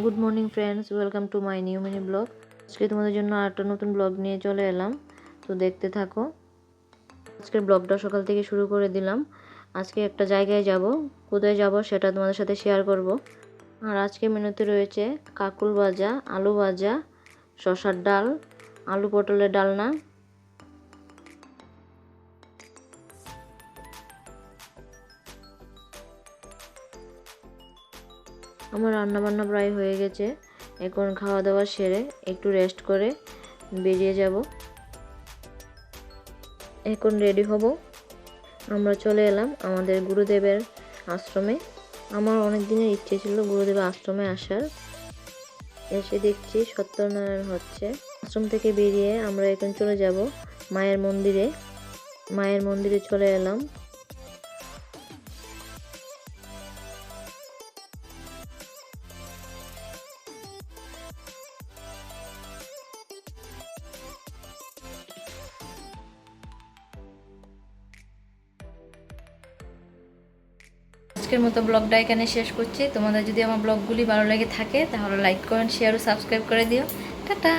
Good morning friends, welcome to my new mini blog. আজকে তোমাদের জন্য আরেকটা নতুন ব্লগ নিয়ে চলে এলাম, তো দেখতে থাকো। আজকের ব্লগটা সকাল থেকে শুরু করে দিলাম। আজকে একটা জায়গায় যাব, কোথায় যাব সেটা তোমাদের সাথে শেয়ার করব। আর আজকে মেনুতে রয়েছে কাকুল ভাজা, আলু ভাজা, শসার ডাল, আলু পটলের ডালনা। আমার রান্নাবান্না প্রায় হয়ে গেছে। এখন খাওয়া দাওয়া সেরে একটু রেস্ট করে বেরিয়ে যাব। এখন রেডি হব। আমরা চলে এলাম আমাদের গুরুদেবের আশ্রমে। আমার অনেক দিনের ইচ্ছে ছিল গুরুদেবের আশ্রমে আসার। এসে দেখছি সত্যনারায়ণ হচ্ছে। আশ্রম থেকে বেরিয়ে আমরা এখন চলে যাব মায়ের মন্দিরে। মায়ের মন্দিরে চলে এলাম। আজকের মতো ব্লগটা এখানে শেষ করছি। তোমাদের যদি আমার ব্লগগুলি ভালো লেগে থাকে তাহলে লাইক কমেন্ট শেয়ার ও সাবস্ক্রাইব করে দিও। টাটা।